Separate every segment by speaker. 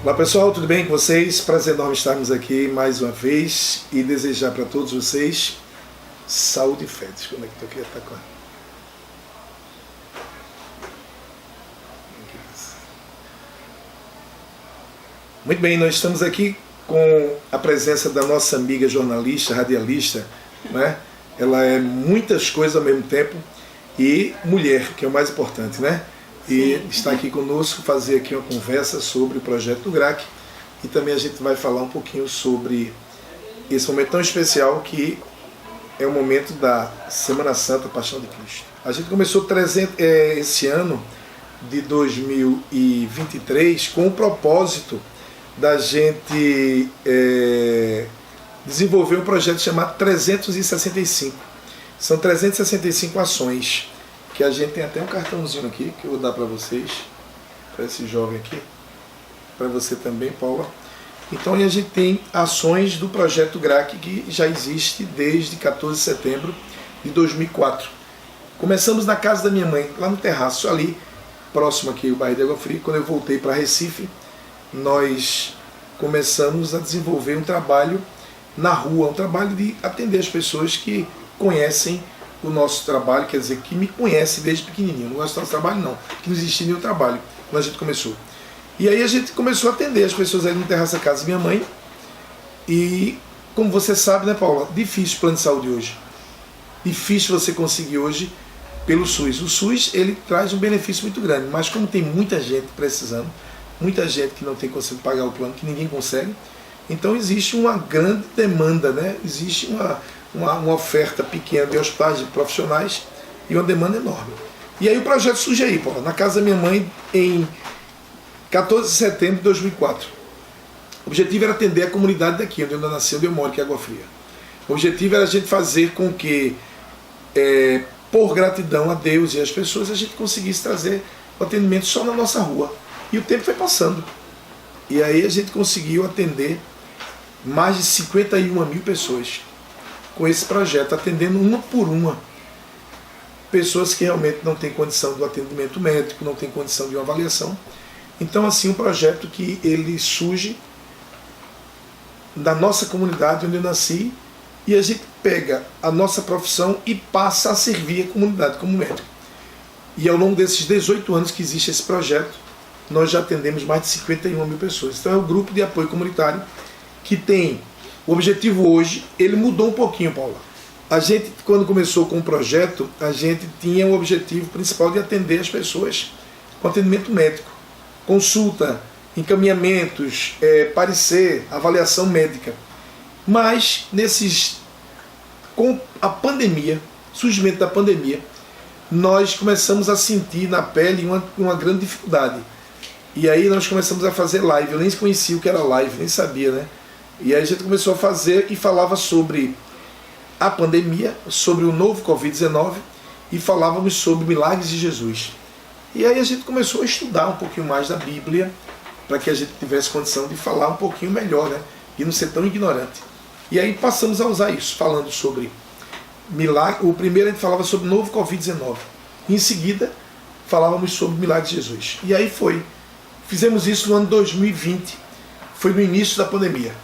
Speaker 1: Olá pessoal, tudo bem com vocês? Prazer enorme estarmos aqui mais uma vez e desejar para todos vocês saúde e fé. Como é que eu queria estar com Muito bem, nós estamos aqui com a presença da nossa amiga jornalista, radialista, né? Ela é muitas coisas ao mesmo tempo e mulher, que é o mais importante, né? E está aqui conosco fazer aqui uma conversa sobre o projeto do GRAC e também a gente vai falar um pouquinho sobre esse momento tão especial que é o momento da Semana Santa, Paixão de Cristo. A gente começou esse ano de 2023 com o propósito da gente desenvolver um projeto chamado 365. São 365 ações, que a gente tem até um cartãozinho aqui, que eu vou dar para vocês, para esse jovem aqui, para você também, Paula. Então a gente tem ações do projeto GRAC, que já existe desde 14 de setembro de 2004. Começamos na casa da minha mãe, lá no terraço, ali, próximo aqui, o bairro de Água Fria. Quando eu voltei para Recife, nós começamos a desenvolver um trabalho na rua, um trabalho de atender as pessoas que conhecem o nosso trabalho, quer dizer, que me conhece desde pequenininho. Não gosto do nosso trabalho não, que não existia nenhum trabalho quando a gente começou. E aí a gente começou a atender as pessoas aí no terraço da casa da minha mãe. E como você sabe, né, Paula, difícil o plano de saúde hoje. Difícil você conseguir hoje pelo SUS. O SUS, ele traz um benefício muito grande, mas como tem muita gente precisando, muita gente que não tem conseguido pagar o plano, que ninguém consegue, então existe uma grande demanda, né? Existe uma oferta pequena de hospitais, de profissionais, e uma demanda enorme. E aí o projeto surge aí, Paula, na casa da minha mãe, em 14 de setembro de 2004. O objetivo era atender a comunidade daqui, onde eu nasci, onde eu moro, que é Água Fria. O objetivo era a gente fazer com que, por gratidão a Deus e às pessoas, a gente conseguisse trazer o atendimento só na nossa rua. E o tempo foi passando. E aí a gente conseguiu atender mais de 51 mil pessoas com esse projeto, atendendo uma por uma. Pessoas que realmente não têm condição do atendimento médico, não têm condição de uma avaliação. Então, assim, um projeto que ele surge da nossa comunidade onde eu nasci, e a gente pega a nossa profissão e passa a servir a comunidade como médico. E ao longo desses 18 anos que existe esse projeto, nós já atendemos mais de 51 mil pessoas. Então é um grupo de apoio comunitário que tem o objetivo hoje, ele mudou um pouquinho, Paula. A gente, quando começou com o projeto, a gente tinha o objetivo principal de atender as pessoas com atendimento médico, consulta, encaminhamentos, parecer, avaliação médica. Mas, com a pandemia, surgimento da pandemia, nós começamos a sentir na pele uma grande dificuldade. E aí nós começamos a fazer live. Eu nem conhecia o que era live, nem sabia, né? E aí a gente começou a fazer e falava sobre a pandemia, sobre o novo Covid-19 e falávamos sobre milagres de Jesus. E aí a gente começou a estudar um pouquinho mais da Bíblia para que a gente tivesse condição de falar um pouquinho melhor, né? E não ser tão ignorante. E aí passamos a usar isso, falando sobre milagre. O primeiro a gente falava sobre o novo Covid-19. Em seguida, falávamos sobre milagres de Jesus. E aí foi. Fizemos isso no ano 2020, foi no início da pandemia.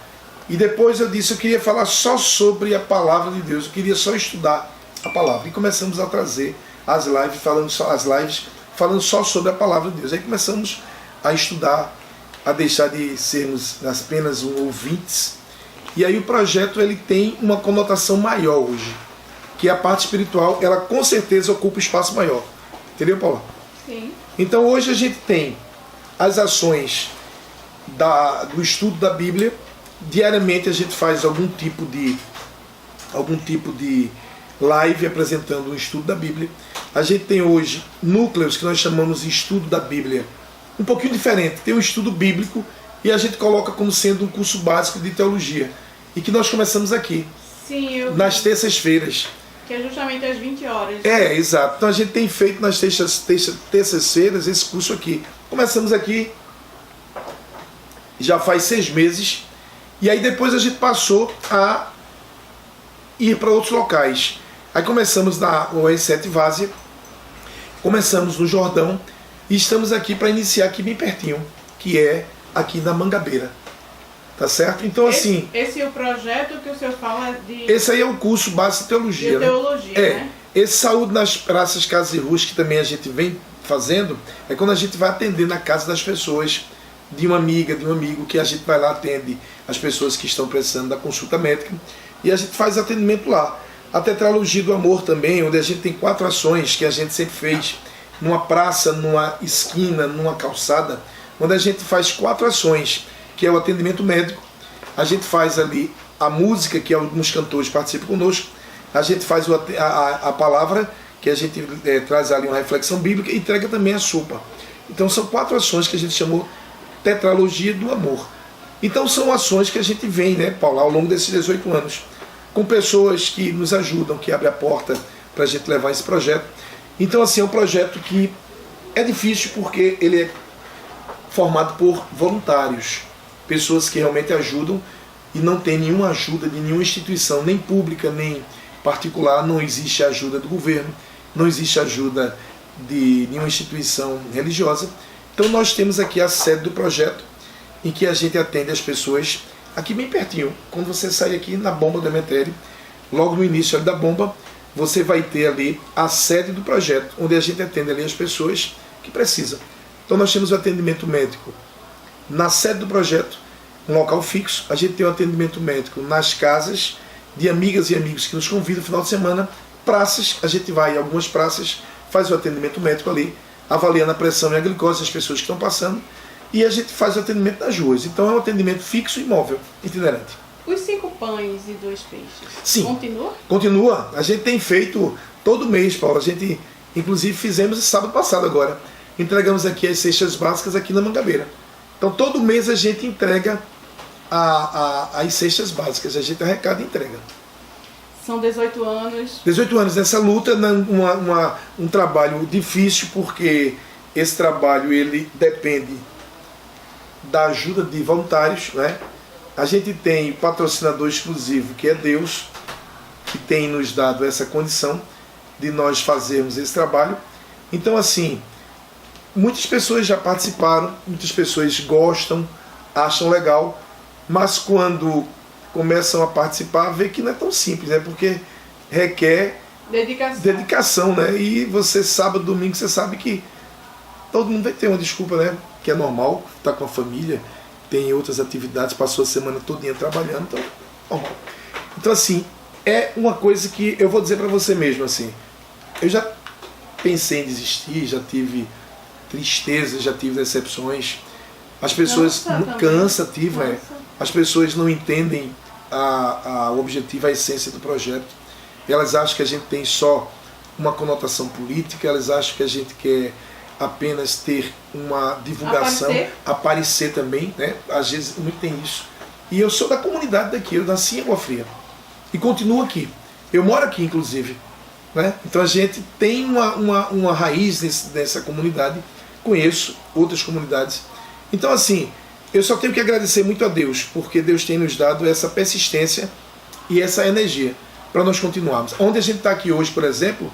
Speaker 1: E depois eu disse, eu queria falar só sobre a palavra de Deus, eu queria só estudar a palavra. E começamos a trazer as lives falando só sobre a palavra de Deus. Aí começamos a estudar, a deixar de sermos apenas ouvintes. E aí o projeto ele tem uma conotação maior hoje, que a parte espiritual, ela com certeza ocupa um espaço maior. Entendeu, Paula?
Speaker 2: Sim.
Speaker 1: Então hoje a gente tem as ações do estudo da Bíblia. Diariamente a gente faz algum tipo de live apresentando o estudo da Bíblia. A gente tem hoje núcleos que nós chamamos de estudo da Bíblia, um pouquinho diferente. Tem um estudo bíblico e a gente coloca como sendo um curso básico de teologia. E que nós começamos aqui.
Speaker 2: Sim,
Speaker 1: nas terças-feiras.
Speaker 2: Que é justamente às 20 horas.
Speaker 1: Exato. Então a gente tem feito nas terças-feiras esse curso aqui. Começamos aqui, já faz 6 meses, e aí depois a gente passou a ir para outros locais. Aí começamos na OE7 Várzea, começamos no Jordão, e estamos aqui para iniciar aqui bem pertinho, que é aqui na Mangabeira. Tá certo? Então, assim...
Speaker 2: Esse é o projeto que o senhor fala de...
Speaker 1: Esse aí é o curso básico de teologia.
Speaker 2: De teologia, né?
Speaker 1: Esse Saúde nas Praças, Casas e Ruas, que também a gente vem fazendo, é quando a gente vai atender na casa das pessoas, de uma amiga, de um amigo, que a gente vai lá, atende as pessoas que estão precisando da consulta médica, e a gente faz atendimento lá. A Tetralogia do Amor também, onde a gente tem 4 ações que a gente sempre fez, numa praça, numa esquina, numa calçada, onde a gente faz 4 ações, que é o atendimento médico, a gente faz ali a música, que alguns cantores participam conosco, a gente faz a palavra, que a gente traz ali uma reflexão bíblica, e entrega também a sopa. Então são 4 ações que a gente chamou Tetralogia do Amor. Então são ações que a gente vem, né, Paulo, ao longo desses 18 anos, com pessoas que nos ajudam, que abrem a porta para a gente levar esse projeto. Então, assim, é um projeto que é difícil porque ele é formado por voluntários, pessoas que realmente ajudam e não tem nenhuma ajuda de nenhuma instituição, nem pública, nem particular, não existe ajuda do governo, não existe ajuda de nenhuma instituição religiosa. Então nós temos aqui a sede do projeto, em que a gente atende as pessoas aqui bem pertinho. Quando você sai aqui na Bomba do Emetério, logo no início ali da Bomba, você vai ter ali a sede do projeto, onde a gente atende ali as pessoas que precisam. Então nós temos o atendimento médico na sede do projeto, um local fixo. A gente tem o atendimento médico nas casas de amigas e amigos que nos convidam no final de semana. Praças, a gente vai em algumas praças, faz o atendimento médico ali, avaliando a pressão e a glicose das pessoas que estão passando, e a gente faz o atendimento nas ruas. Então é um atendimento fixo e móvel, itinerante.
Speaker 2: Os 5 pães e 2 peixes,
Speaker 1: sim,
Speaker 2: continua?
Speaker 1: Continua. A gente tem feito todo mês, Paulo. A gente, inclusive, fizemos esse sábado passado agora. Entregamos aqui as cestas básicas aqui na Mangabeira. Então todo mês a gente entrega as cestas básicas, a gente arrecada e entrega.
Speaker 2: São 18 anos.
Speaker 1: 18 anos nessa luta, um trabalho difícil, porque esse trabalho ele depende da ajuda de voluntários, né? A gente tem patrocinador exclusivo, que é Deus, que tem nos dado essa condição de nós fazermos esse trabalho. Então, assim, muitas pessoas já participaram, muitas pessoas gostam, acham legal, mas quando começam a participar, vê que não é tão simples, né? Porque requer dedicação, né? E você, sábado, domingo, você sabe que todo mundo vai ter uma desculpa, né? Que é normal, tá com a família, tem outras atividades, passou a semana todinha trabalhando, então, normal. Então, assim, é uma coisa que eu vou dizer para você mesmo, assim, eu já pensei em desistir, já tive tristeza, já tive decepções, as pessoas cansativas, as pessoas não entendem o objetivo, a essência do projeto, elas acham que a gente tem só uma conotação política, elas acham que a gente quer apenas ter uma divulgação, aparecer também, né? Às vezes muito tem isso. E eu sou da comunidade daqui, eu nasci em Água Fria e continuo aqui. Eu moro aqui, inclusive, né? Então a gente tem uma raiz nessa comunidade, conheço outras comunidades. Então, assim, eu só tenho que agradecer muito a Deus, porque Deus tem nos dado essa persistência e essa energia para nós continuarmos. Onde a gente está aqui hoje, por exemplo,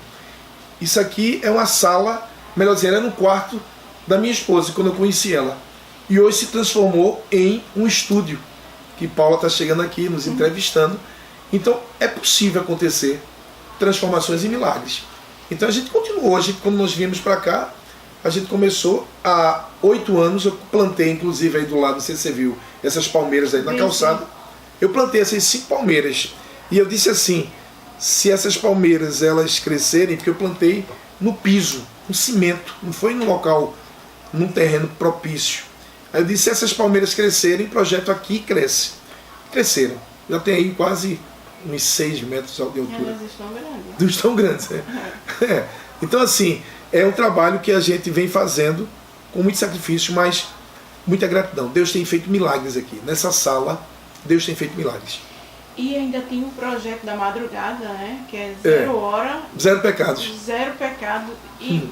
Speaker 1: isso aqui é uma sala, melhor dizer, era no quarto da minha esposa, quando eu conheci ela. E hoje se transformou em um estúdio, que Paula está chegando aqui, nos entrevistando. Então, é possível acontecer transformações e milagres. Então, a gente continuou. Quando nós viemos para cá, a gente começou há 8 anos, eu plantei, inclusive, aí do lado, não sei se você viu, essas palmeiras aí na calçada. Eu plantei essas 5 palmeiras. E eu disse assim, se essas palmeiras elas crescerem, porque eu plantei no piso, no cimento, não foi no local, num terreno propício. Aí eu disse, se essas palmeiras crescerem, o projeto aqui cresce. Cresceram. Já tem aí quase uns 6 metros de altura.
Speaker 2: Elas estão grandes.
Speaker 1: Estão grandes, né? Então, assim, é um trabalho que a gente vem fazendo com muito sacrifício, mas muita gratidão. Deus tem feito milagres aqui. Nessa sala, Deus tem feito milagres.
Speaker 2: E ainda tem o projeto da madrugada, né? Que é 0 hora.
Speaker 1: 0 pecados.
Speaker 2: 0 pecado. E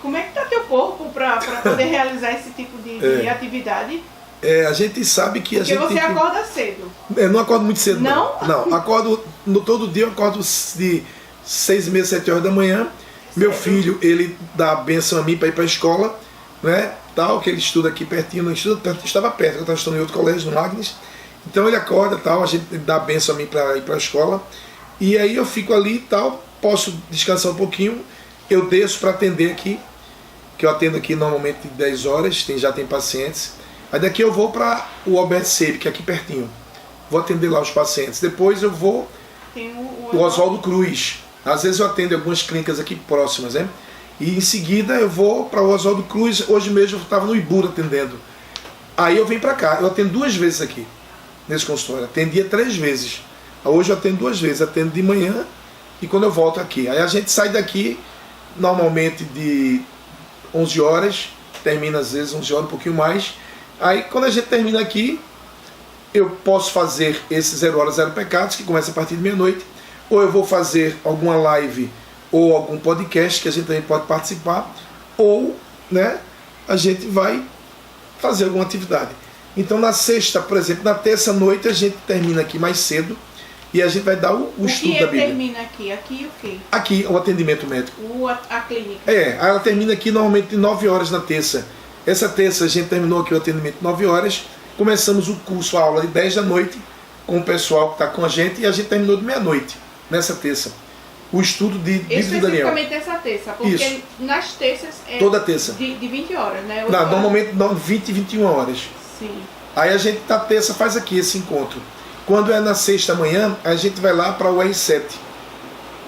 Speaker 2: como é que está teu corpo para poder realizar esse tipo de atividade?
Speaker 1: A gente sabe que
Speaker 2: Porque você acorda cedo.
Speaker 1: Eu não acordo muito cedo,
Speaker 2: não.
Speaker 1: Não, acordo, todo dia eu acordo de 6h30, 7 horas da manhã. Meu filho, ele dá a benção a mim para ir para a escola, né? tal, que ele estuda aqui pertinho, não estuda, estava perto, eu estava estudando em outro colégio, no Agnes. Então ele acorda, tal, a gente dá a benção a mim para ir para a escola. E aí eu fico ali e tal, posso descansar um pouquinho, eu desço para atender aqui, que eu atendo aqui normalmente de 10 horas, já tem pacientes. Aí daqui eu vou para o Albert Seib, que é aqui pertinho. Vou atender lá os pacientes. Depois eu vou o Oswaldo Cruz. Às vezes eu atendo algumas clínicas aqui próximas, né? E em seguida eu vou para o Oswaldo Cruz. Hoje mesmo eu estava no Ibura atendendo. Aí eu venho para cá. Eu atendo 2 vezes aqui, nesse consultório. Atendia 3 vezes. Hoje eu atendo 2 vezes. Atendo de manhã e quando eu volto aqui. Aí a gente sai daqui normalmente de 11 horas. Termina às vezes 11 horas, um pouquinho mais. Aí quando a gente termina aqui, eu posso fazer esse 0 Horas 0 Pecados, que começa a partir de meia-noite, ou eu vou fazer alguma live ou algum podcast que a gente também pode participar, ou, né, a gente vai fazer alguma atividade. Então na sexta, por exemplo, na terça-noite a gente termina aqui mais cedo e a gente vai dar o estudo da Bíblia.
Speaker 2: O que termina aqui? Aqui o quê?
Speaker 1: Aqui, o atendimento médico.
Speaker 2: A clínica.
Speaker 1: Ela termina aqui normalmente de 9 horas na terça. Essa terça a gente terminou aqui o atendimento de 9 horas. Começamos o curso, a aula de 10 da noite, com o pessoal que está com a gente, e a gente terminou de meia-noite, nessa terça. O estudo de Bíblia de Daniel.
Speaker 2: Especificamente essa terça, porque
Speaker 1: isso.
Speaker 2: Nas terças é
Speaker 1: toda terça.
Speaker 2: De 20 horas, né?
Speaker 1: Não, normalmente 20 e 21 horas.
Speaker 2: Sim.
Speaker 1: Aí a gente, na terça, faz aqui esse encontro. Quando é na sexta manhã, a gente vai lá para o R7.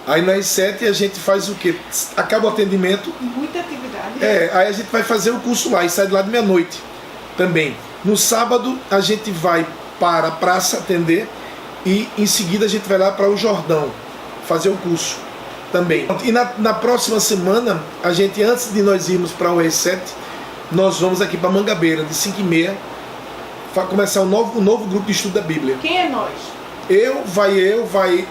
Speaker 1: Aí na R7 a gente faz o quê? Acaba o atendimento.
Speaker 2: Muita atividade.
Speaker 1: Aí a gente vai fazer o curso lá e sai de lá de meia-noite também. No sábado a gente vai para a praça atender e em seguida a gente vai lá para o Jordão fazer o curso também. E na próxima semana, a gente, antes de nós irmos para o R7, nós vamos aqui para Mangabeira, de 5h30, começar um novo grupo de estudo da Bíblia.
Speaker 2: Quem é nós?
Speaker 1: Vai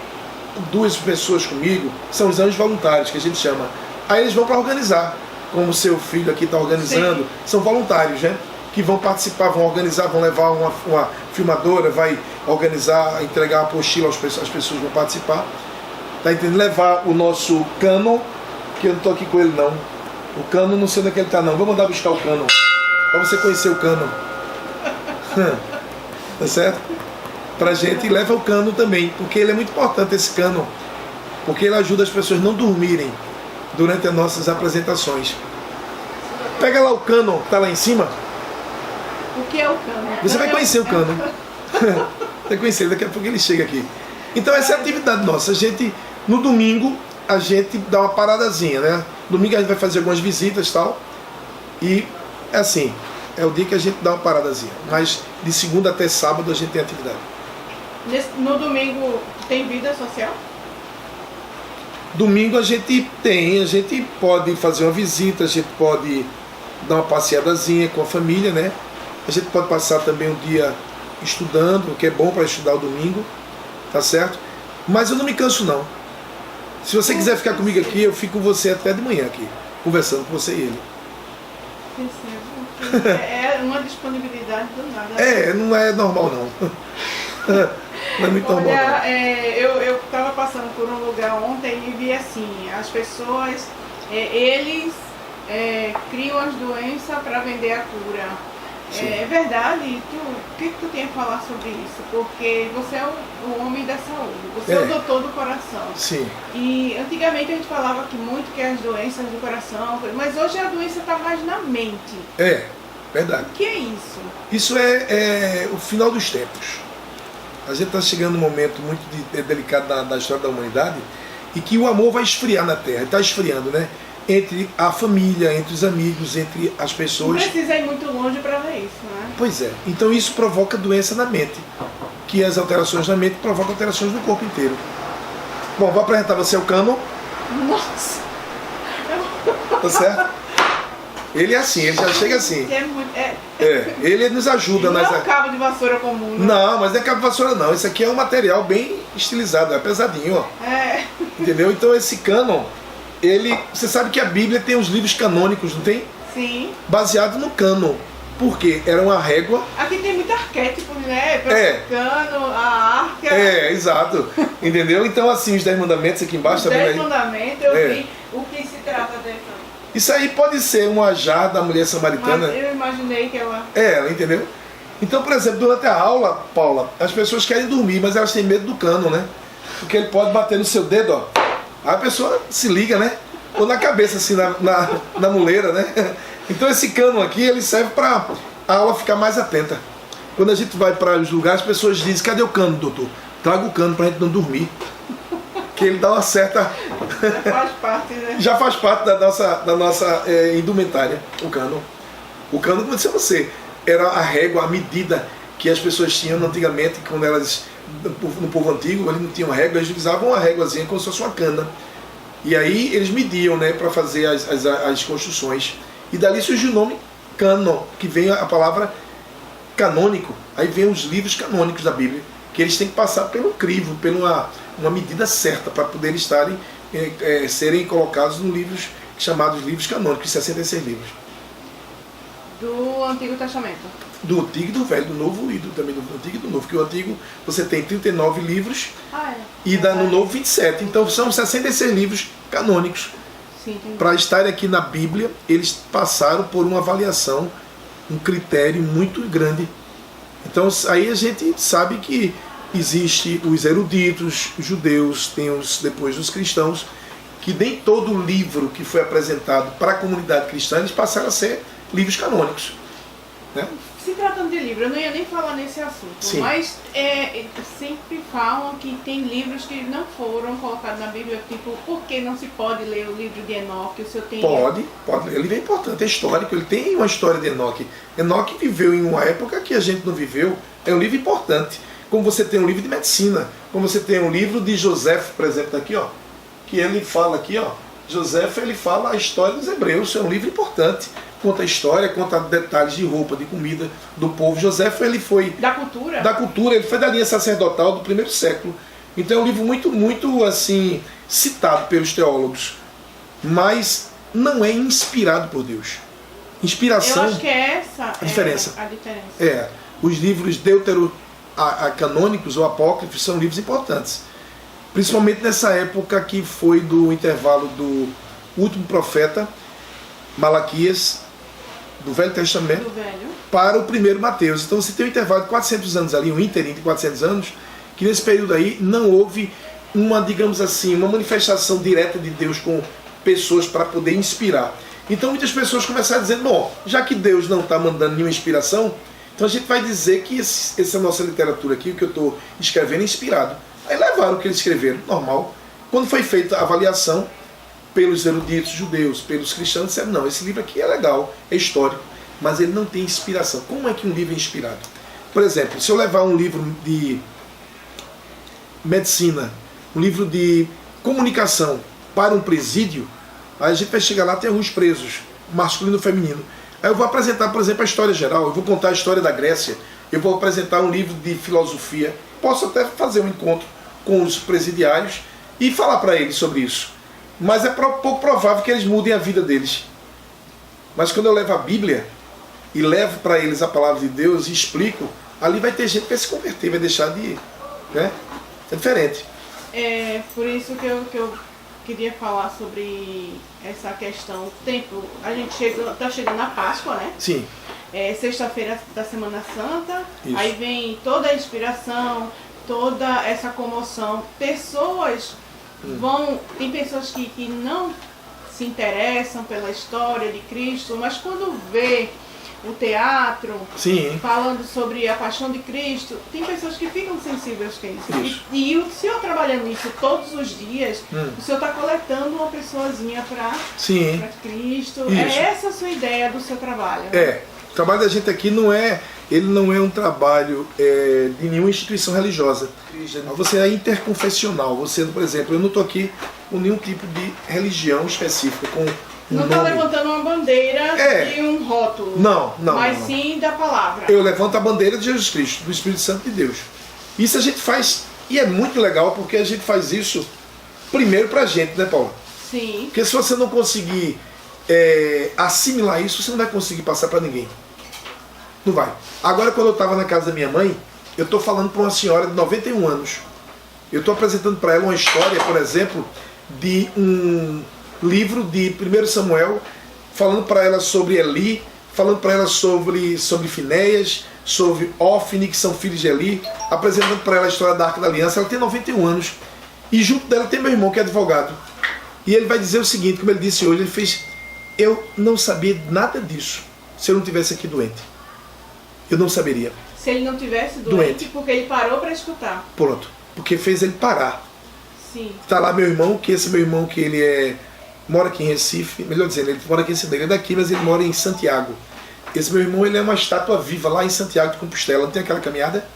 Speaker 1: 2 pessoas comigo, são os anjos voluntários que a gente chama. Aí eles vão para organizar, como o seu filho aqui está organizando. Sim. São voluntários, né? Que vão participar, vão organizar, vão levar uma filmadora, vai organizar, entregar a apostila, as pessoas vão participar. Tá entendendo? Levar o nosso Canon, que eu não estou aqui com ele não. O Canon, não sei onde é que ele está não. Vou mandar buscar o Canon, para você conhecer o Canon. Tá certo? Pra gente, leva o Canon também, porque ele é muito importante, esse Canon, porque ele ajuda as pessoas a não dormirem durante as nossas apresentações. Pega lá o Canon, que tá lá em cima.
Speaker 2: O que é o Canon?
Speaker 1: Você vai conhecer o Canon. Vai conhecer, daqui a pouco ele chega aqui. Então essa é a atividade nossa. A gente, no domingo, a gente dá uma paradazinha, né? Domingo a gente vai fazer algumas visitas e tal. E é assim, é o dia que a gente dá uma paradazinha. Mas de segunda até sábado a gente tem atividade.
Speaker 2: No domingo tem vida social?
Speaker 1: Domingo a gente pode fazer uma visita, a gente pode dar uma passeadazinha com a família, né? A gente pode passar também um dia estudando, o que é bom para estudar o domingo, tá certo? Mas eu não me canso não. Se você quiser ficar comigo aqui, eu fico com você até de manhã aqui, conversando com você e ele.
Speaker 2: Percebo. É uma disponibilidade do nada.
Speaker 1: Não é normal não. Não é muito normal.
Speaker 2: Olha, eu estava passando por um lugar ontem e vi assim, as pessoas, eles criam as doenças para vender a cura. É verdade? O que tu tem a falar sobre isso? Porque você é o homem da saúde, você é o doutor do coração.
Speaker 1: Sim.
Speaker 2: E antigamente a gente falava que muito que as doenças do coração, mas hoje a doença está mais na mente.
Speaker 1: Verdade.
Speaker 2: O que é isso?
Speaker 1: Isso é o final dos tempos. A gente está chegando num momento muito delicado da história da humanidade e que o amor vai esfriar na Terra, está esfriando, né? Entre a família, entre os amigos, entre as pessoas.
Speaker 2: Não precisa ir muito longe para ver isso, né?
Speaker 1: Pois é. Então isso provoca doença na mente, que as alterações na mente provocam alterações no corpo inteiro. Bom, vou apresentar você o Canon.
Speaker 2: Nossa!
Speaker 1: Tá certo? Ele é assim, ele já chega assim. Ele nos ajuda.
Speaker 2: Não é um cabo de vassoura comum, né?
Speaker 1: Não, mas não é cabo de vassoura não. Esse aqui é um material bem estilizado, é pesadinho, ó. Entendeu? Então esse Canon, você sabe que a Bíblia tem os livros canônicos, não tem?
Speaker 2: Sim.
Speaker 1: Baseado no Canon. Por quê? Era uma régua.
Speaker 2: Aqui tem muito arquétipo, né? Cano, a arca.
Speaker 1: Exato. Entendeu? Então assim, os 10 mandamentos aqui embaixo.
Speaker 2: Os 10 mandamentos, eu vi o que se trata dessa.
Speaker 1: Isso aí pode ser uma jarra da mulher samaritana.
Speaker 2: Mas eu imaginei que ela...
Speaker 1: É, pode ser uma jarra da mulher samaritana.
Speaker 2: Mas eu imaginei que ela...
Speaker 1: É, entendeu? Então, por exemplo, durante a aula, Paula, as pessoas querem dormir, mas elas têm medo do cano, né? Porque ele pode bater no seu dedo, ó. Aí a pessoa se liga, né? Ou na cabeça, assim, na muleira, né? Então esse cano aqui, ele serve para a aula ficar mais atenta. Quando a gente vai para os lugares, as pessoas dizem, cadê o cano, doutor? Traga o cano pra gente não dormir. Que ele dá uma certa...
Speaker 2: Faz parte, né?
Speaker 1: Já faz parte da nossa indumentária, o cano. O cano, como eu disse a você, era a régua, a medida que as pessoas tinham antigamente, quando elas, no povo antigo, eles não tinham régua, eles usavam uma réguazinha como se fosse uma cana. E aí eles mediam, né, para fazer as construções. E dali surgiu o nome cano, que vem a palavra canônico. Aí vem os livros canônicos da Bíblia, que eles têm que passar pelo crivo, pela uma medida certa, para poder estarem, serem colocados nos livros chamados livros canônicos, 66 livros.
Speaker 2: Do Antigo Testamento.
Speaker 1: Do Antigo e do Velho, do Novo e também do Antigo e do Novo. Porque o Antigo você tem 39 livros e no Novo 27. Então são 66 livros canônicos. Para estarem aqui na Bíblia, eles passaram por uma avaliação, um critério muito grande. Então aí a gente sabe que existe os eruditos, os judeus, tem depois os cristãos, que nem todo livro que foi apresentado para a comunidade cristã, eles passaram a ser livros canônicos, né?
Speaker 2: Se tratando de livro, eu não ia nem falar nesse assunto,
Speaker 1: Sim.
Speaker 2: Mas sempre falam que tem livros que não foram colocados na Bíblia, tipo, por que não se pode ler o livro de Enoque? O senhor tem...
Speaker 1: Pode ler. Ele é importante, é histórico, ele tem uma história de Enoque. Enoque viveu em uma época que a gente não viveu, é um livro importante. Como você tem um livro de medicina, como você tem um livro de José, por exemplo, tá aqui, ó, que ele fala aqui, ó, José, ele fala a história dos hebreus, é um livro importante. Conta a história, conta detalhes de roupa, de comida do povo. José, ele foi...
Speaker 2: Da cultura?
Speaker 1: Da cultura, ele foi da linha sacerdotal do primeiro século. Então é um livro muito, muito, assim, citado pelos teólogos. Mas não é inspirado por Deus. Inspiração...
Speaker 2: Eu acho que é essa
Speaker 1: a diferença.
Speaker 2: A diferença.
Speaker 1: Os livros deuterocanônicos ou apócrifos são livros importantes. Principalmente nessa época que foi do intervalo do último profeta, Malaquias, do Velho Testamento, para o primeiro Mateus. Então você tem um intervalo de 400 anos ali, um ínterim de 400 anos, que nesse período aí não houve uma, digamos assim, uma manifestação direta de Deus com pessoas para poder inspirar. Então muitas pessoas começaram a dizer, bom, já que Deus não está mandando nenhuma inspiração, então a gente vai dizer que essa nossa literatura aqui, o que eu estou escrevendo, é inspirado. Aí levaram o que eles escreveram, normal. Quando foi feita a avaliação pelos eruditos judeus, pelos cristãos, disseram, não, esse livro aqui é legal, é histórico, mas ele não tem inspiração. Como é que um livro é inspirado? Por exemplo, se eu levar um livro de medicina, um livro de comunicação para um presídio, aí a gente vai chegar lá, tem alguns presos, masculino e feminino. Aí eu vou apresentar, por exemplo, a história geral, eu vou contar a história da Grécia, eu vou apresentar um livro de filosofia, posso até fazer um encontro com os presidiários e falar para eles sobre isso. Mas é pouco provável que eles mudem a vida deles. Mas quando eu levo a Bíblia e levo para eles a palavra de Deus e explico, ali vai ter gente que vai se converter, vai deixar de ir. Né? É diferente.
Speaker 2: É por isso que eu queria falar sobre essa questão do tempo. A gente está chegando a Páscoa, né?
Speaker 1: Sim.
Speaker 2: É sexta-feira da Semana Santa,
Speaker 1: Isso.
Speaker 2: Aí vem toda a inspiração, toda essa comoção. Pessoas tem pessoas que não se interessam pela história de Cristo, mas quando vê o teatro
Speaker 1: Sim.
Speaker 2: falando sobre a paixão de Cristo, tem pessoas que ficam sensíveis a isso.
Speaker 1: Isso.
Speaker 2: E o senhor trabalhando nisso todos os dias, o senhor está coletando uma pessoazinha para Cristo.
Speaker 1: Isso.
Speaker 2: É essa a sua ideia do seu trabalho?
Speaker 1: Né? O trabalho da gente aqui não é um trabalho de nenhuma instituição religiosa. Você é interconfessional. Você, por exemplo, eu não estou aqui com nenhum tipo de religião específica, com
Speaker 2: não está levantando uma bandeira de um rótulo.
Speaker 1: Não.
Speaker 2: Mas sim da palavra.
Speaker 1: Eu levanto a bandeira de Jesus Cristo, do Espírito Santo de Deus. Isso a gente faz, e é muito legal, porque a gente faz isso primeiro pra gente, né, Paula?
Speaker 2: Sim.
Speaker 1: Porque se você não conseguir assimilar isso, você não vai conseguir passar para ninguém. Não vai. Agora, quando eu estava na casa da minha mãe, eu estou falando para uma senhora de 91 anos. Eu estou apresentando para ela uma história, por exemplo, de um livro de 1 Samuel, falando para ela sobre Eli, falando para ela sobre Finéias, sobre Ofni, que são filhos de Eli, apresentando para ela a história da Arca da Aliança. Ela tem 91 anos e junto dela tem meu irmão que é advogado. E ele vai dizer o seguinte, como ele disse hoje, ele fez: eu não sabia nada disso se eu não tivesse aqui doente. Eu não saberia.
Speaker 2: Se ele não tivesse doente. Porque ele parou para escutar.
Speaker 1: Pronto, porque fez ele parar.
Speaker 2: Sim.
Speaker 1: Tá lá meu irmão, que esse meu irmão que ele mora aqui em Recife, melhor dizendo, ele mora aqui em Recife, ele é daqui, mas ele mora em Santiago. Esse meu irmão, ele é uma estátua viva lá em Santiago de Compostela. Não tem aquela caminhada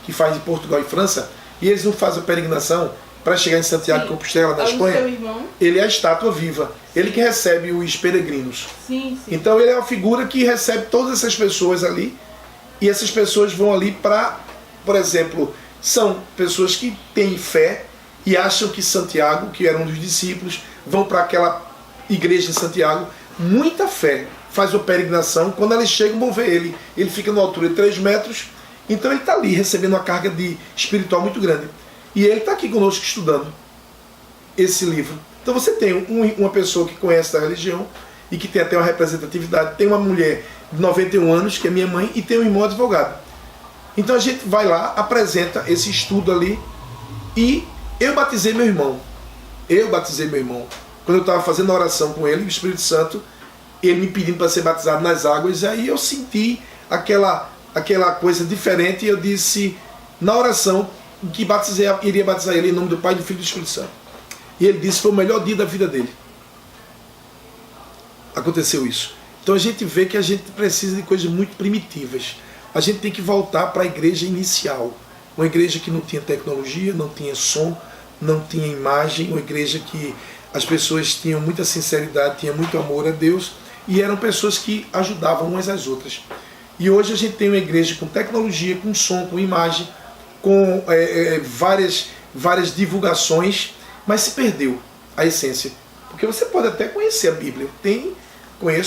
Speaker 1: que faz em Portugal e França, e eles não fazem a peregrinação para chegar em Santiago de Compostela, na Espanha.
Speaker 2: Seu irmão?
Speaker 1: Ele é a estátua viva. Ele que recebe os peregrinos.
Speaker 2: Sim.
Speaker 1: Então ele é uma figura que recebe todas essas pessoas ali, e essas pessoas vão ali para, por exemplo, são pessoas que têm fé e acham que Santiago, que era um dos discípulos, vão para aquela igreja em Santiago, muita fé, faz uma peregrinação. Quando eles chegam, vão ver ele. Ele fica numa altura de 3 metros, então ele está ali recebendo uma carga espiritual muito grande. E ele está aqui conosco estudando esse livro. Então você tem uma pessoa que conhece da religião e que tem até uma representatividade. Tem uma mulher de 91 anos, que é minha mãe, e tem um irmão advogado. Então a gente vai lá, apresenta esse estudo ali, e eu batizei meu irmão. Quando eu estava fazendo a oração com ele, o Espírito Santo, ele me pedindo para ser batizado nas águas, e aí eu senti aquela coisa diferente, e eu disse na oração que iria batizar ele em nome do Pai, do Filho e do Espírito Santo. E ele disse que foi o melhor dia da vida dele. Aconteceu isso. Então a gente vê que a gente precisa de coisas muito primitivas. A gente tem que voltar para a igreja inicial. Uma igreja que não tinha tecnologia, não tinha som, não tinha imagem. Uma igreja que as pessoas tinham muita sinceridade, tinham muito amor a Deus, e eram pessoas que ajudavam umas às outras. E hoje a gente tem uma igreja com tecnologia, com som, com imagem, com várias divulgações, mas se perdeu a essência. Porque você pode até conhecer a Bíblia.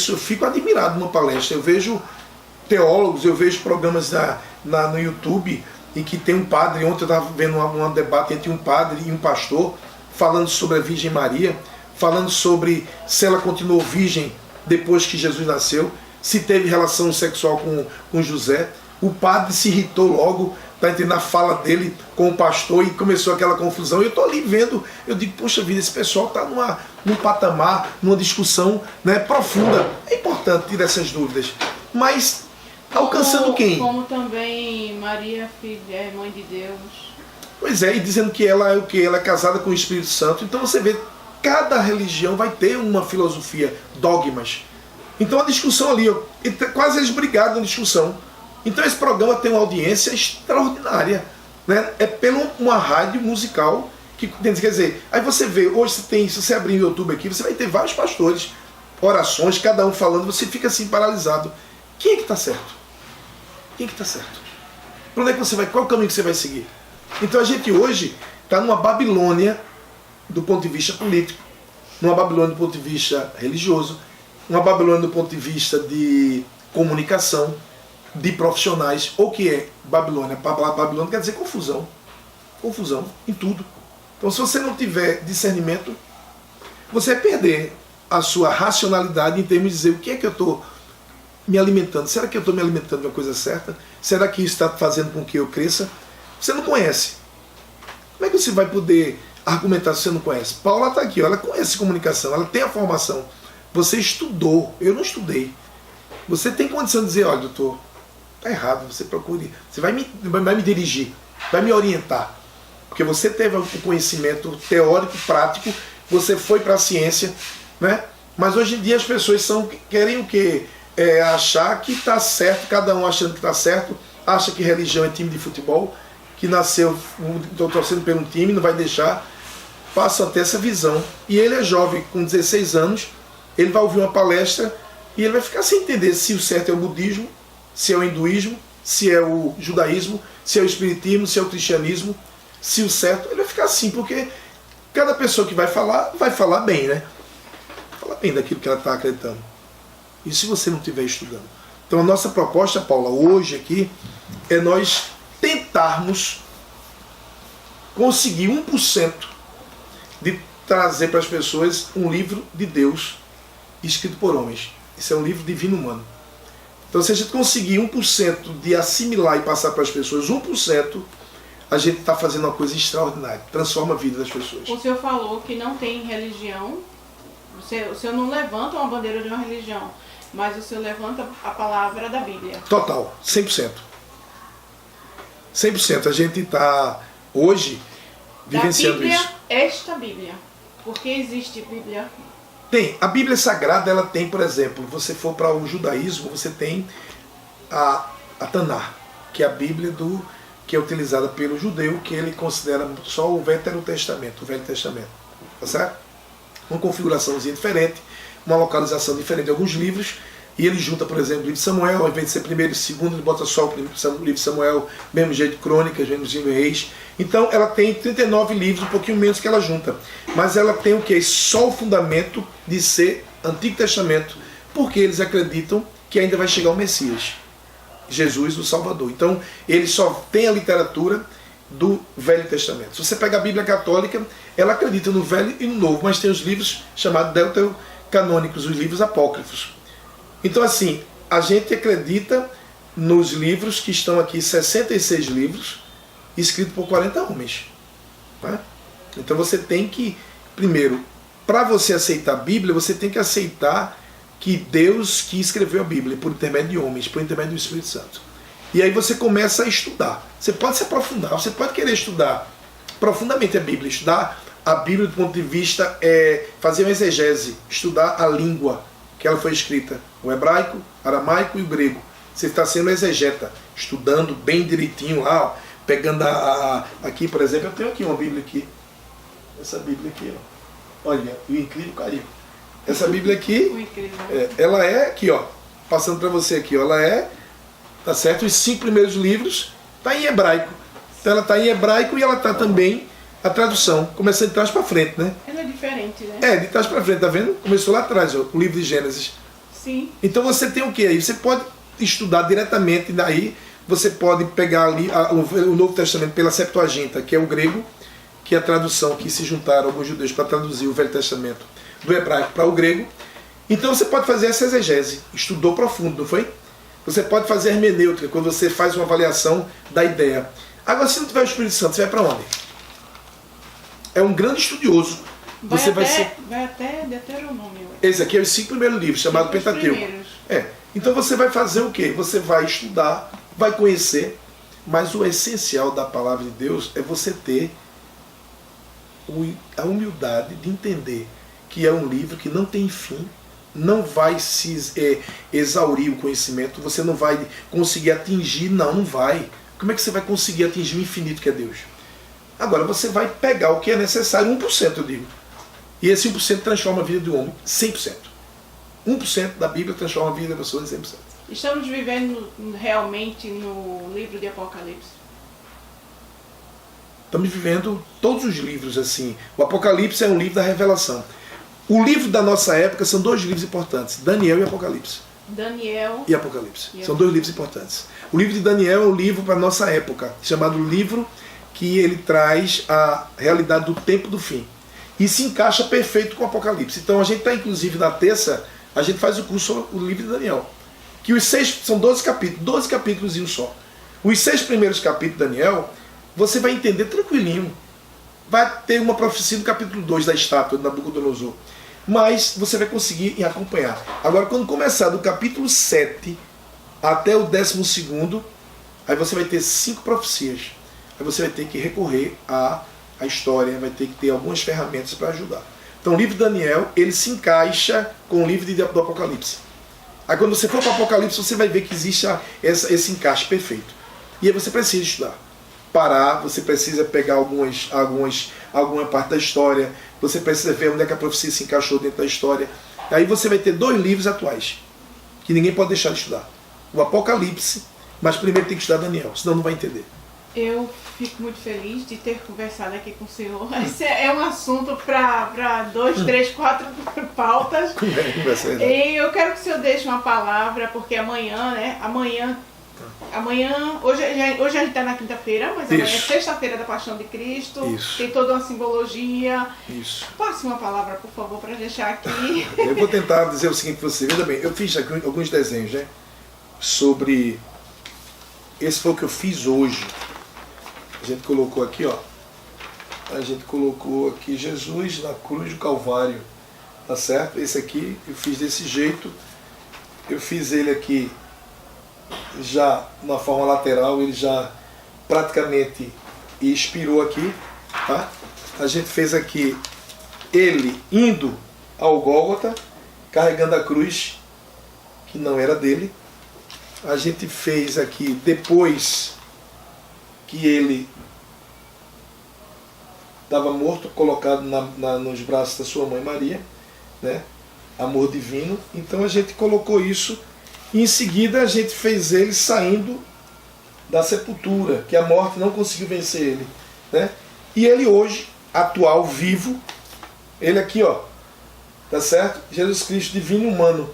Speaker 1: Eu fico admirado numa palestra. Eu vejo teólogos, eu vejo programas no YouTube em que tem um padre. Ontem eu estava vendo um debate entre um padre e um pastor falando sobre a Virgem Maria, falando sobre se ela continuou virgem depois que Jesus nasceu, se teve relação sexual com José. O padre se irritou logo, tá entendendo, a fala dele com o pastor, e começou aquela confusão. E eu estou ali vendo, eu digo, poxa vida, esse pessoal está num patamar, numa discussão, né, profunda. É importante tirar essas dúvidas, mas alcançando quem?
Speaker 2: Como também Maria, filha, mãe de Deus.
Speaker 1: Pois é, e dizendo que ela é o quê? Ela é casada com o Espírito Santo. Então você vê, cada religião vai ter uma filosofia, dogmas. Então a discussão ali, quase eles brigaram na discussão. Então esse programa tem uma audiência extraordinária, né? É pela uma rádio musical que, quer dizer, aí você vê, hoje se você abrir o YouTube aqui, você vai ter vários pastores, orações, cada um falando, você fica assim paralisado. Quem é que está certo? Quem é que está certo? Para onde é que você vai? Qual é o caminho que você vai seguir? Então a gente hoje está numa Babilônia do ponto de vista político, numa Babilônia do ponto de vista religioso, uma Babilônia do ponto de vista de comunicação, de profissionais. Ou que é Babilônia? Babilônia quer dizer confusão. Confusão em tudo. Então se você não tiver discernimento, você vai perder a sua racionalidade em termos de dizer o que é que eu estou me alimentando. Será que eu estou me alimentando de uma coisa certa? Será que isso está fazendo com que eu cresça? Você não conhece. Como é que você vai poder argumentar se você não conhece? Paula está aqui, ela conhece comunicação, ela tem a formação. Você estudou, eu não estudei. Você tem condição de dizer, olha, doutor, está errado, você procure. Você vai me dirigir, vai me orientar. Porque você teve o conhecimento teórico, prático, você foi para a ciência, né? Mas hoje em dia as pessoas querem o quê? Achar que está certo, cada um achando que está certo, acha que religião é time de futebol, que nasceu torcendo pelo time, não vai deixar, passa até essa visão. E ele é jovem, com 16 anos, ele vai ouvir uma palestra e ele vai ficar sem entender se o certo é o budismo, se é o hinduísmo, se é o judaísmo, se é o espiritismo, se é o cristianismo, se o certo, ele vai ficar assim, porque cada pessoa que vai falar bem, né? Fala bem daquilo que ela está acreditando. E se você não estiver estudando? Então a nossa proposta, Paula, hoje aqui, é nós tentarmos conseguir 1% de trazer para as pessoas um livro de Deus escrito por homens. Isso é um livro divino humano. Então, se a gente conseguir 1% de assimilar e passar para as pessoas, 1%, a gente está fazendo uma coisa extraordinária. Transforma a vida das pessoas.
Speaker 2: O senhor falou que não tem religião. O senhor não levanta uma bandeira de uma religião, mas o senhor levanta a palavra da Bíblia.
Speaker 1: Total, 100%. 100%. A gente está, hoje, vivenciando
Speaker 2: Bíblia,
Speaker 1: isso.
Speaker 2: Esta Bíblia. Porque existe Bíblia.
Speaker 1: Tem. A Bíblia Sagrada, ela tem, por exemplo, você for para o judaísmo, você tem a Tanar, que é a Bíblia que é utilizada pelo judeu, que ele considera só o Veterotestamento, o Velho Testamento. Tá certo? Uma configuraçãozinha diferente, uma localização diferente de alguns livros, e ele junta, por exemplo, o livro de Samuel, ao invés de ser primeiro e segundo, ele bota só o livro de Samuel, mesmo jeito de Crônicas, mesmo jeito de Reis. Então ela tem 39 livros, um pouquinho menos que ela junta. Mas ela tem o quê? Só o fundamento de ser Antigo Testamento, porque eles acreditam que ainda vai chegar o Messias, Jesus, o Salvador. Então eles só têm a literatura do Velho Testamento. Se você pega a Bíblia Católica, ela acredita no Velho e no Novo, mas tem os livros chamados deuterocanônicos, os livros apócrifos. Então assim, a gente acredita nos livros que estão aqui, 66 livros, escritos por 40 homens. Né? Então você tem que, primeiro, para você aceitar a Bíblia, você tem que aceitar que Deus que escreveu a Bíblia por intermédio de homens, por intermédio do Espírito Santo. E aí você começa a estudar. Você pode se aprofundar, você pode querer estudar profundamente a Bíblia, estudar a Bíblia do ponto de vista, fazer uma exegese, estudar a língua que ela foi escrita, o hebraico, aramaico e o grego. Você está sendo exegeta, estudando bem direitinho lá, ó, pegando aqui, por exemplo, eu tenho aqui uma Bíblia aqui. Essa Bíblia aqui, ó. Olha, o incrível caiu. Essa Bíblia aqui, ela é aqui, ó, passando para você aqui, ó, ela é, tá certo? Os 5 primeiros livros tá em hebraico. Então ela tá em hebraico e ela tá também a tradução, começando de trás para frente, né?
Speaker 2: Ela é diferente, né?
Speaker 1: De trás para frente, tá vendo? Começou lá atrás, ó, o livro de Gênesis.
Speaker 2: Sim.
Speaker 1: Então você tem o que aí? Você pode estudar diretamente daí, você pode pegar ali o Novo Testamento pela Septuaginta, que é o grego, que é a tradução que se juntaram alguns judeus para traduzir o Velho Testamento do hebraico para o grego. Então você pode fazer essa exegese, estudou profundo, não foi? Você pode fazer hermenêutica, quando você faz uma avaliação da ideia. Agora, se não tiver o Espírito Santo, você vai para onde? É um grande estudioso.
Speaker 2: Vai até Deuteronômio.
Speaker 1: Esse aqui é os 5 primeiros livros, chamado Pentateuco. Então você vai fazer o quê? Você vai estudar, vai conhecer, mas o essencial da palavra de Deus é você ter a humildade de entender que é um livro que não tem fim, não vai se exaurir o conhecimento, você não vai conseguir atingir, não vai. Como é que você vai conseguir atingir o infinito que é Deus? Agora você vai pegar o que é necessário, 1% eu digo. E esse 1% transforma a vida do homem 100%. 1% da Bíblia transforma a vida da pessoa em 100%.
Speaker 2: Estamos vivendo realmente no livro de Apocalipse?
Speaker 1: Estamos vivendo todos os livros assim. O Apocalipse é um livro da revelação. O livro da nossa época são 2 livros importantes, Daniel e Apocalipse.
Speaker 2: Daniel
Speaker 1: e Apocalipse. São 2 livros importantes. O livro de Daniel é um livro para a nossa época, chamado livro que ele traz a realidade do tempo do fim. E se encaixa perfeito com o Apocalipse. Então a gente está, inclusive, na terça, a gente faz o curso, o livro de Daniel. Que os 6, são 12 capítulos, 12 capítulos em um só. Os 6 primeiros capítulos de Daniel, você vai entender tranquilinho. Vai ter uma profecia no capítulo 2 da estátua de Nabucodonosor. Mas você vai conseguir acompanhar. Agora, quando começar do capítulo 7 até o 12º, aí você vai ter 5 profecias. Aí você vai ter que recorrer à história, vai ter que ter algumas ferramentas para ajudar. Então o livro de Daniel, ele se encaixa com o livro do Apocalipse. Aí quando você for para o Apocalipse, você vai ver que existe esse encaixe perfeito. E aí você precisa estudar. Parar, você precisa pegar alguma parte da história, você precisa ver onde é que a profecia se encaixou dentro da história. Aí você vai ter 2 livros atuais, que ninguém pode deixar de estudar. O Apocalipse, mas primeiro tem que estudar Daniel, senão não vai entender.
Speaker 2: Eu fico muito feliz de ter conversado aqui com o senhor. Esse é um assunto para 2, 3, 4 pautas. E eu quero que o senhor deixe uma palavra, porque amanhã, né? Amanhã Amanhã, hoje a gente está na quinta-feira, mas amanhã é
Speaker 1: Isso.
Speaker 2: sexta-feira da Paixão de Cristo.
Speaker 1: Isso.
Speaker 2: Tem toda uma simbologia.
Speaker 1: Isso.
Speaker 2: Passe uma palavra, por favor, para deixar aqui.
Speaker 1: Eu vou tentar dizer o seguinte para você. Veja bem, eu fiz aqui alguns desenhos, né? Sobre... Esse foi o que eu fiz hoje. A gente colocou aqui, ó. A gente colocou aqui Jesus na cruz do Calvário. Tá certo? Esse aqui eu fiz desse jeito. Eu fiz ele aqui já na forma lateral. Ele já praticamente expirou aqui. Tá? A gente fez aqui ele indo ao Gólgota, carregando a cruz, que não era dele. A gente fez aqui, depois que ele estava morto, colocado nos braços da sua mãe Maria, né? Amor divino. Então a gente colocou isso e em seguida a gente fez ele saindo da sepultura, que a morte não conseguiu vencer ele, né? E ele hoje, atual, vivo, ele aqui, ó, tá certo? Jesus Cristo divino e humano,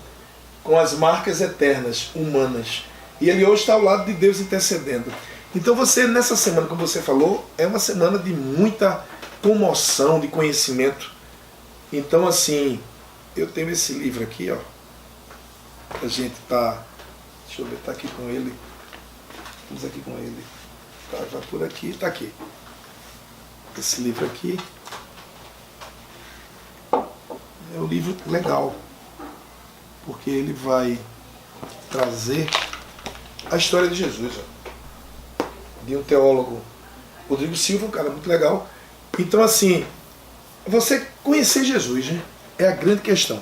Speaker 1: com as marcas eternas, humanas. E ele hoje está ao lado de Deus intercedendo. Então você, nessa semana, como você falou, é uma semana de muita comoção, de conhecimento. Então, assim, eu tenho esse livro aqui, ó. A gente tá... Deixa eu ver, tá aqui com ele. Vamos aqui com ele. Tá, vai por aqui, tá aqui. Esse livro aqui é um livro legal, porque ele vai trazer a história de Jesus, ó, de um teólogo, Rodrigo Silva, um cara muito legal. Então, assim, você conhecer Jesus, né, é a grande questão.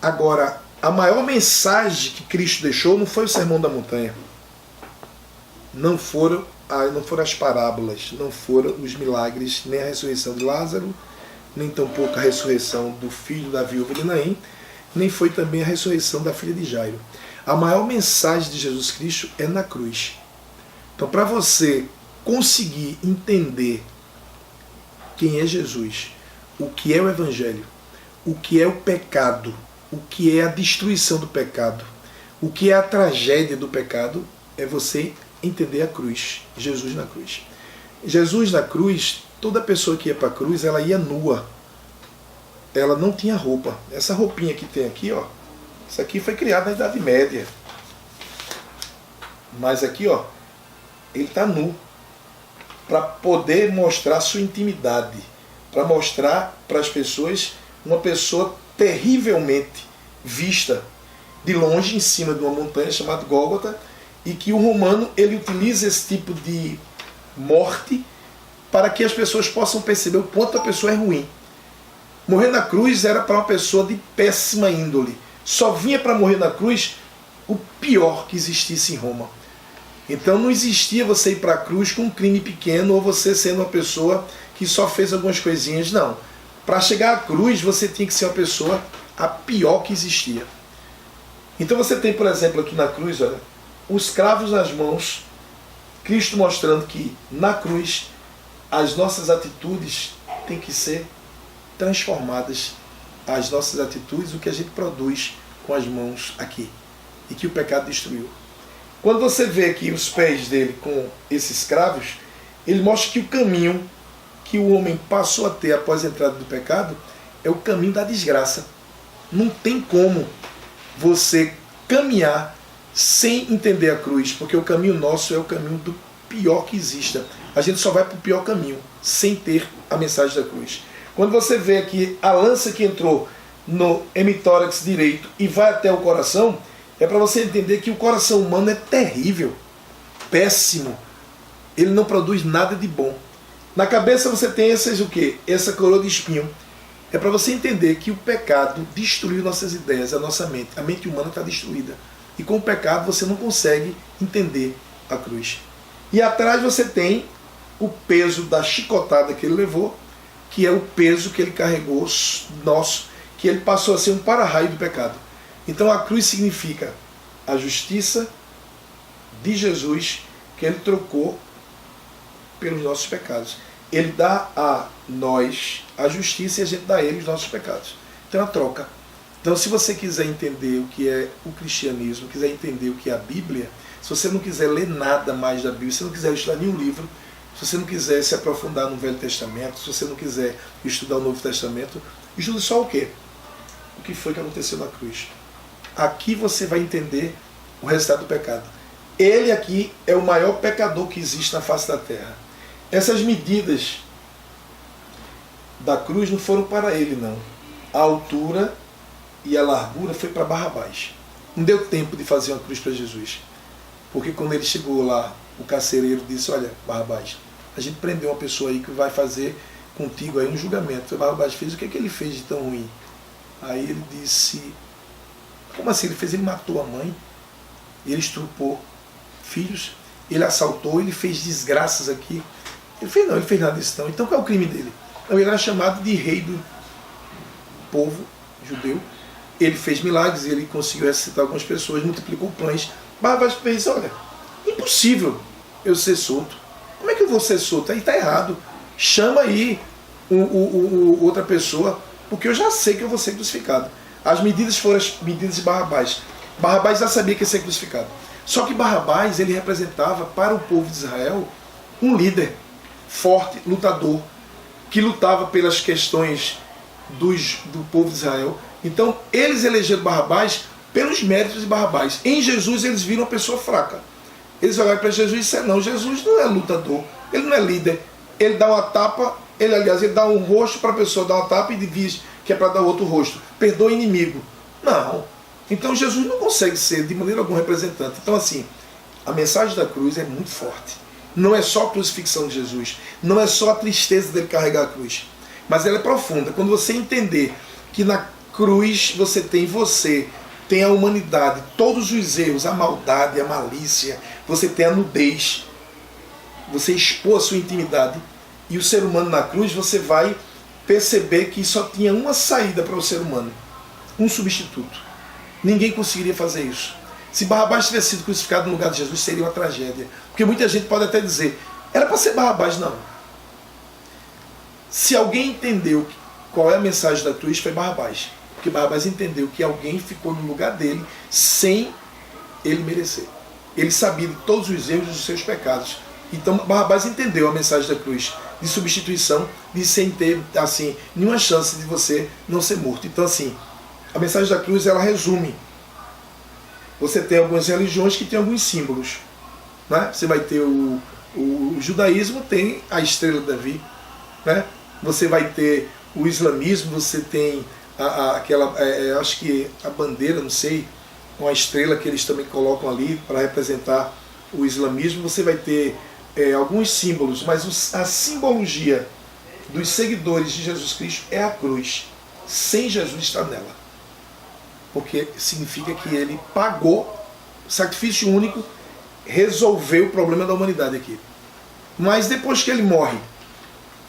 Speaker 1: Agora, a maior mensagem que Cristo deixou não foi o Sermão da Montanha, não foram as parábolas, não foram os milagres, nem a ressurreição de Lázaro, nem tampouco a ressurreição do filho da viúva de Naim, nem foi também a ressurreição da filha de Jairo. A maior mensagem de Jesus Cristo é na cruz. Então, para você conseguir entender quem é Jesus, o que é o Evangelho, o que é o pecado, o que é a destruição do pecado, o que é a tragédia do pecado, é você entender a cruz, Jesus na cruz. Jesus na cruz, toda pessoa que ia para a cruz, ela ia nua. Ela não tinha roupa. Essa roupinha que tem aqui, ó, isso aqui foi criado na Idade Média. Mas aqui, ó, ele está nu, para poder mostrar sua intimidade, para mostrar para as pessoas uma pessoa terrivelmente vista de longe, em cima de uma montanha chamada Gólgota, e que o romano ele utiliza esse tipo de morte para que as pessoas possam perceber o quanto a pessoa é ruim. Morrer na cruz era para uma pessoa de péssima índole. Só vinha para morrer na cruz o pior que existisse em Roma. Então não existia você ir para a cruz com um crime pequeno ou você sendo uma pessoa que só fez algumas coisinhas. Não. Para chegar à cruz você tinha que ser uma pessoa a pior que existia. Então você tem, por exemplo, aqui na cruz, olha, os cravos nas mãos, Cristo mostrando que na cruz as nossas atitudes têm que ser transformadas, as nossas atitudes, o que a gente produz com as mãos aqui, e que o pecado destruiu. Quando você vê aqui os pés dele com esses cravos, ele mostra que o caminho que o homem passou a ter após a entrada do pecado é o caminho da desgraça. Não tem como você caminhar sem entender a cruz, porque o caminho nosso é o caminho do pior que exista. A gente só vai para o pior caminho, sem ter a mensagem da cruz. Quando você vê aqui a lança que entrou no hemitórax direito e vai até o coração, é para você entender que o coração humano é terrível, péssimo. Ele não produz nada de bom. Na cabeça você tem o quê? Essa coroa de espinho. É para você entender que o pecado destruiu nossas ideias, a nossa mente. A mente humana está destruída. E com o pecado você não consegue entender a cruz. E atrás você tem o peso da chicotada que ele levou, que é o peso que ele carregou nosso, que ele passou a ser um para-raio do pecado. Então a cruz significa a justiça de Jesus que ele trocou pelos nossos pecados. Ele dá a nós a justiça e a gente dá a ele os nossos pecados. Então é uma troca. Então se você quiser entender o que é o cristianismo, quiser entender o que é a Bíblia, Se você não quiser ler nada mais da Bíblia, se você não quiser estudar nenhum livro, se você não quiser se aprofundar no Velho Testamento, se você não quiser estudar o Novo Testamento, estude só o quê? O que foi que aconteceu na cruz. Aqui você vai entender o resultado do pecado. Ele aqui é o maior pecador que existe na face da terra. Essas medidas da cruz não foram para ele, não. A altura e a largura foi para Barrabás. Não deu tempo de fazer uma cruz para Jesus. Porque quando ele chegou lá, o carcereiro disse, olha, Barrabás, a gente prendeu uma pessoa aí que vai fazer contigo aí um julgamento. Barrabás fez, o que é que ele fez de tão ruim? Aí ele disse, como assim? Ele matou a mãe, ele estrupou filhos, ele assaltou, ele fez desgraças aqui. Ele fez nada disso não. Então qual é o crime dele? Então, ele era chamado de rei do povo judeu. Ele fez milagres, ele conseguiu ressuscitar algumas pessoas, multiplicou pães. Barrabás fez, olha, impossível eu ser solto. Como é que eu vou ser solto? Aí está errado. Chama aí outra pessoa, porque eu já sei que eu vou ser crucificado. As medidas foram as medidas de Barrabás. Barrabás já sabia que ia ser crucificado. Só que Barrabás, ele representava para o povo de Israel um líder forte, lutador, que lutava pelas questões do povo de Israel. Então, eles elegeram Barrabás pelos méritos de Barrabás. Em Jesus, eles viram uma pessoa fraca. Eles olharam para Jesus e disseram, não, Jesus não é lutador, ele não é líder. Ele dá uma tapa, ele dá um rosto para a pessoa, dá uma tapa e diz que é para dar outro rosto. Perdoa o inimigo. Não. Então, Jesus não consegue ser, de maneira alguma, representante. Então, assim, a mensagem da cruz é muito forte. Não é só a crucifixão de Jesus, não é só a tristeza dele carregar a cruz, mas ela é profunda. Quando você entender que na cruz você tem a humanidade, todos os erros, a maldade, a malícia, você tem a nudez, você expôs a sua intimidade, e o ser humano na cruz, você vai perceber que só tinha uma saída para o ser humano, um substituto. Ninguém conseguiria fazer isso. Se Barrabás tivesse sido crucificado no lugar de Jesus, seria uma tragédia. Porque muita gente pode até dizer, era para ser Barrabás, não. Se alguém entendeu qual é a mensagem da cruz, foi Barrabás. Porque Barrabás entendeu que alguém ficou no lugar dele sem ele merecer. Ele sabia de todos os erros dos seus pecados. Então Barrabás entendeu a mensagem da cruz, de substituição, de sem ter assim, nenhuma chance de você não ser morto. Então assim, a mensagem da cruz, ela resume. Você tem algumas religiões que têm alguns símbolos. Né? Você vai ter o judaísmo, tem a estrela de Davi. Né? Você vai ter o islamismo, você tem aquela, acho que a bandeira, não sei, com a estrela que eles também colocam ali para representar o islamismo. Você vai ter alguns símbolos, mas a simbologia dos seguidores de Jesus Cristo é a cruz. Sem Jesus estar nela. Porque significa que ele pagou, sacrifício único, resolveu o problema da humanidade aqui. Mas depois que ele morre,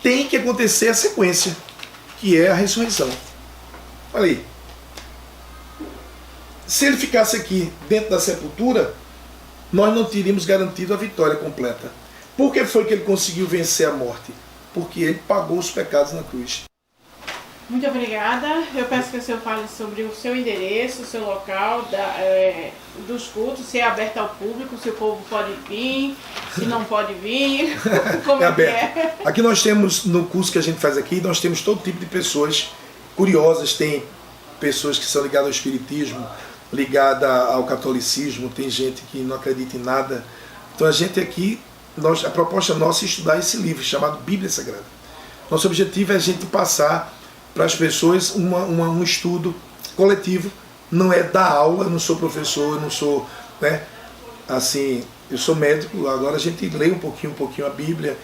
Speaker 1: tem que acontecer a sequência, que é a ressurreição. Olha aí. Se ele ficasse aqui dentro da sepultura, nós não teríamos garantido a vitória completa. Por que foi que ele conseguiu vencer a morte? Porque ele pagou os pecados na cruz.
Speaker 2: Muito obrigada. Eu peço que o senhor fale sobre o seu endereço, o seu local dos cultos, se é aberto ao público, se o povo pode vir, se não pode vir, como é aberto. Que é?
Speaker 1: Aqui nós temos, no curso que a gente faz aqui, nós temos todo tipo de pessoas curiosas. Tem pessoas que são ligadas ao espiritismo, ligadas ao catolicismo, tem gente que não acredita em nada. Então a gente aqui, a proposta nossa é estudar esse livro chamado Bíblia Sagrada. Nosso objetivo é a gente passar para as pessoas um estudo coletivo. Não é dar aula, eu não sou professor, eu não sou, né, assim, eu sou médico. Agora a gente lê um pouquinho a Bíblia,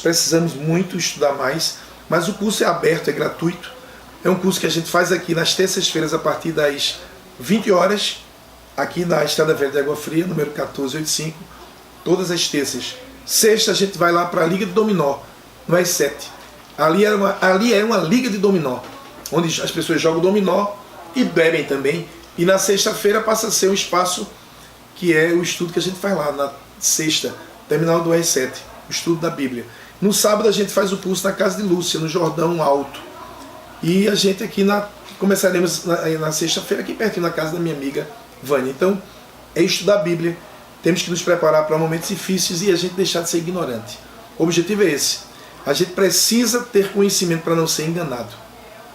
Speaker 1: precisamos muito estudar mais, mas o curso é aberto, é gratuito. É um curso que a gente faz aqui nas terças-feiras a partir das 20 horas, aqui na Estrada Velha de Água Fria, número 1485, todas as terças. Sexta a gente vai lá para a Liga de Dominó, no S7. Ali é uma liga de dominó, onde as pessoas jogam dominó e bebem também. E na sexta-feira passa a ser um espaço que é o estudo que a gente faz lá, na sexta, terminal do R7, o estudo da Bíblia. No sábado a gente faz o curso na casa de Lúcia, no Jordão Alto. E a gente aqui começaremos na sexta-feira, aqui pertinho na casa da minha amiga Vânia. Então, é estudar a Bíblia, temos que nos preparar para momentos difíceis e a gente deixar de ser ignorante. O objetivo é esse. A gente precisa ter conhecimento para não ser enganado.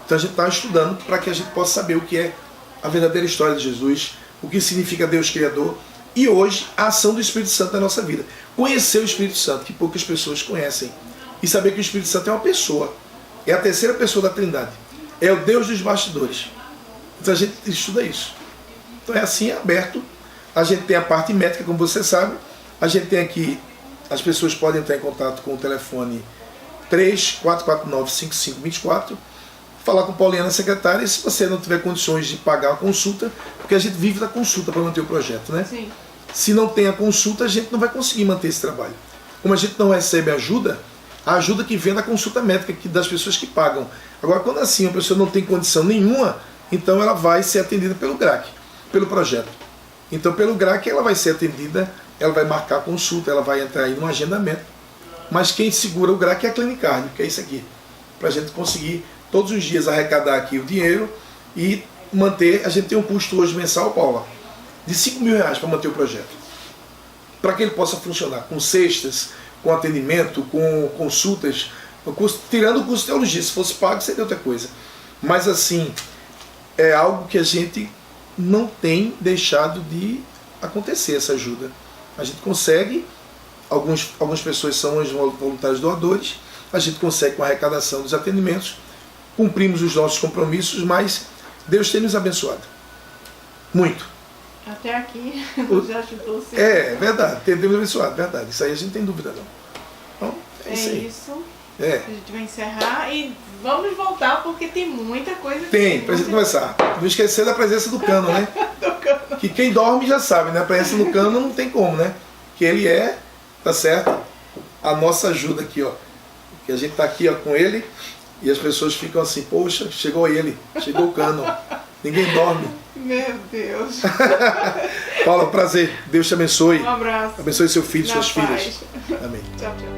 Speaker 1: Então a gente está estudando para que a gente possa saber o que é a verdadeira história de Jesus, o que significa Deus Criador e hoje a ação do Espírito Santo na nossa vida. Conhecer o Espírito Santo, que poucas pessoas conhecem. E saber que o Espírito Santo é uma pessoa. É a terceira pessoa da Trindade. É o Deus dos bastidores. Então a gente estuda isso. Então é assim, é aberto. A gente tem a parte métrica, como você sabe. A gente tem aqui, as pessoas podem entrar em contato com o telefone 3449-5524, falar com Pauliana, secretária, e se você não tiver condições de pagar a consulta, porque a gente vive da consulta para manter o projeto, né?
Speaker 2: Sim.
Speaker 1: Se não tem a consulta, a gente não vai conseguir manter esse trabalho. Como a gente não recebe ajuda, a ajuda que vem da consulta médica das pessoas que pagam. Agora, quando assim a pessoa não tem condição nenhuma, então ela vai ser atendida pelo GRAC, pelo projeto. Então, pelo GRAC, ela vai ser atendida, ela vai marcar a consulta, ela vai entrar aí no agendamento. Mas quem segura o GRAC é a Clinicard, que é isso aqui. Para a gente conseguir todos os dias arrecadar aqui o dinheiro e manter. A gente tem um custo hoje mensal, Paula, de R$5.000 para manter o projeto. Para que ele possa funcionar com cestas, com atendimento, com consultas, tirando o custo de teologia. Se fosse pago, seria outra coisa. Mas assim, é algo que a gente não tem deixado de acontecer, essa ajuda. A gente consegue, algumas pessoas são os voluntários doadores, a gente consegue com a arrecadação dos atendimentos, cumprimos os nossos compromissos, mas Deus tem nos abençoado. Muito.
Speaker 2: Até aqui já ajudou sempre.
Speaker 1: É verdade, tem Deus abençoado, verdade. Isso aí a gente não tem dúvida não. Então, é isso aí.
Speaker 2: Isso.
Speaker 1: É.
Speaker 2: A gente vai encerrar e vamos voltar porque tem muita coisa.
Speaker 1: Tem, pra gente começar. Não esquecer da presença do Cano, né?
Speaker 2: Do Cano.
Speaker 1: Que quem dorme já sabe, né? A presença do Cano não tem como, né? Que ele é, tá certo? A nossa ajuda aqui, ó. Que a gente tá aqui, ó, com ele e as pessoas ficam assim, poxa, chegou ele, chegou o Cano. Ninguém dorme.
Speaker 2: Meu Deus.
Speaker 1: Paula, prazer. Deus te abençoe.
Speaker 2: Um abraço.
Speaker 1: Abençoe seu filho e
Speaker 2: Na
Speaker 1: suas
Speaker 2: paz.
Speaker 1: filhas. Amém.
Speaker 2: Tchau, tchau.